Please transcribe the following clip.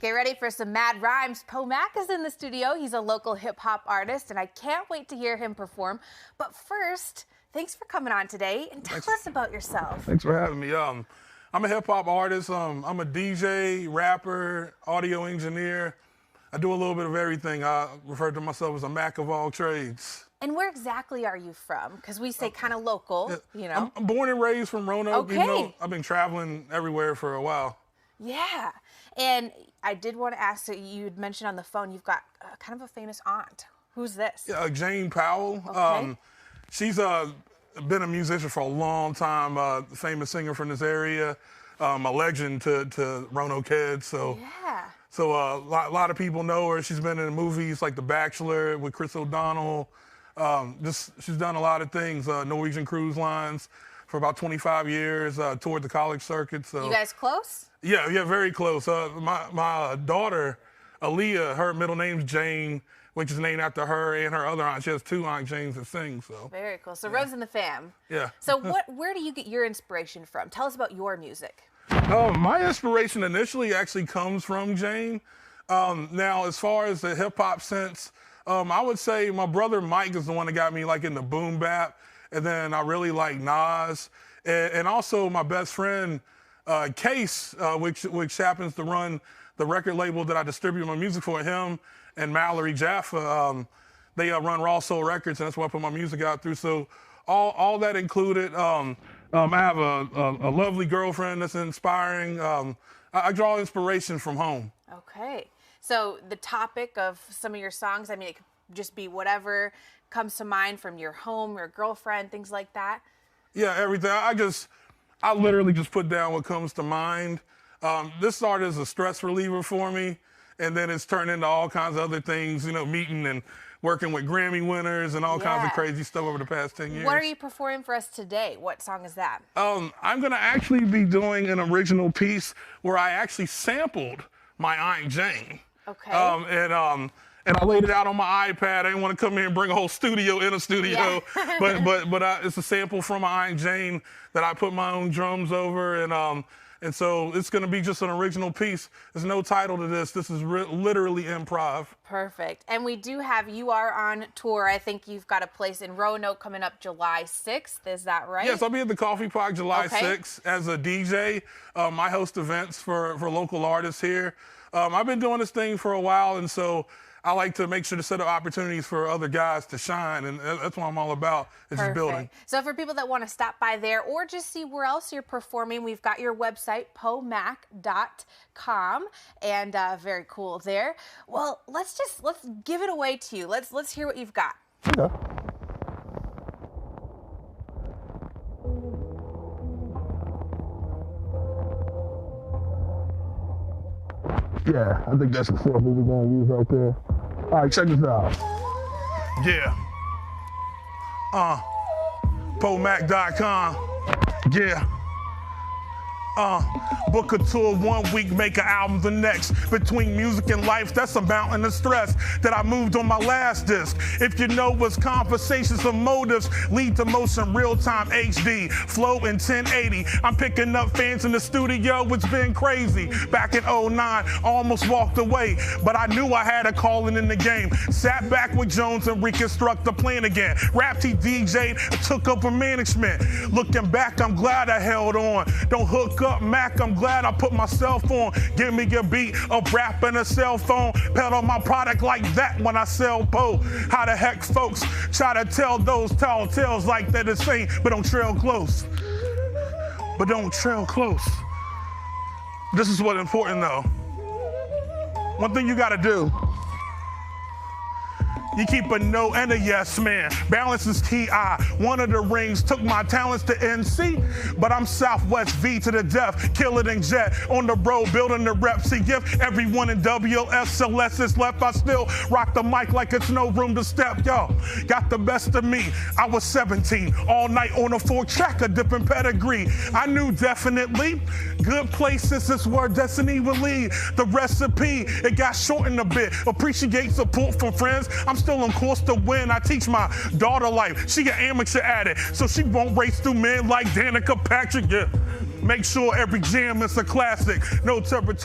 Get ready for some mad rhymes. Poe Mac is in the studio. He's a local hip-hop artist, and I can't wait to hear him perform. But first, thanks for coming on today, and tell us about yourself. Thanks for having me. I'm a hip-hop artist. I'm a DJ, rapper, audio engineer. I do a little bit of everything. I refer to myself as a Mac of all trades. And where exactly are you from? Because we say kind of local, you know. I'm born and raised from Roanoke. Okay. Even though I've been traveling everywhere for a while. Yeah. And I did want to ask, you had mentioned on the phone you've got kind of a famous aunt. Who's this? Yeah, Jane Powell. Okay. She's been a musician for a long time, famous singer from this area, a legend to Roanoke kids. So, yeah. So a lot of people know her. She's been in movies like The Bachelor with Chris O'Donnell. She's done a lot of things, Norwegian Cruise Lines for about 25 years, toured the college circuit. So You guys close? Yeah, very close. My daughter, Aaliyah, her middle name's Jane, which is named after her and her other aunt. She has two Aunt Janes that sing. So very cool. So runs in the fam. Yeah. So where do you get your inspiration from? Tell us about your music. My inspiration initially actually comes from Jane. Now, as far as the hip hop sense, I would say my brother Mike is the one that got me like into boom bap, and then I really like Nas, and also my best friend Case, which happens to run the record label that I distribute my music for. Him and Mallory Jaffa, they run Raw Soul Records, and that's where I put my music out through. So all that included, I have a lovely girlfriend that's inspiring. I draw inspiration from home. Okay. So the topic of some of your songs, I mean, it could just be whatever comes to mind from your home, your girlfriend, things like that. Yeah, everything. I literally just put down what comes to mind. This started as a stress reliever for me, and then it's turned into all kinds of other things, you know, meeting and working with Grammy winners and all kinds of crazy stuff over the past 10 years. What are you performing for us today? What song is that? I'm going to actually be doing an original piece where I actually sampled my Aunt Jane. Okay. And I laid it out on my iPad. I didn't want to come here and bring a whole studio in a studio, yeah. but it's a sample from my Aunt Jane that I put my own drums over, and so it's going to be just an original piece. There's no title to this. This is literally improv. Perfect. And you are on tour. I think you've got a place in Roanoke coming up July 6th. Is that right? Yes, I'll be at the Coffee Pot July 6th as a DJ. I host events for local artists here. I've been doing this thing for a while, and so I like to make sure to set up opportunities for other guys to shine, and that's what I'm all about, is just building. So for people that want to stop by there or just see where else you're performing, we've got your website, poemac.com, and very cool there. Well, let's give it away to you. Let's hear what you've got. Okay. Yeah, I think that's the sample we're going to use right there. All right, check this out. Yeah. Poemac.com. Yeah. Book a tour 1 week, make an album the next. Between music and life, that's a mountain of stress that I moved on my last disc. If you know what's conversations and motives lead to motion, real-time HD, flow in 1080. I'm picking up fans in the studio, it's been crazy. Back in 09, almost walked away, but I knew I had a calling in the game. Sat back with Jones and reconstruct the plan again. Rap T DJ'd, took over management. Looking back, I'm glad I held on. Don't hook up Mac, I'm glad I put myself on. Give me a beat, a rap and a cell phone. Peddle my product like that when I sell Poe. How the heck folks try to tell those tall tales like that it's ain't, but don't trail close. But don't trail close. This is what's important though. One thing you gotta do, you keep a no and a yes man. Balance is T.I. One of the rings took my talents to NC, but I'm Southwest V to the death. Kill it and jet on the road, building the rep. See, if everyone in WSLS is left, I still rock the mic like it's no room to step. Yo, got the best of me. I was 17, all night on a 4-track, a dipping pedigree. I knew definitely good places is where destiny would lead. The recipe, it got shortened a bit. Appreciate support from friends. I'm still on course to win. I teach my daughter life. She an amateur at it, so she won't race through men like Danica Patrick. Yeah. Make sure every jam is a classic. No territory.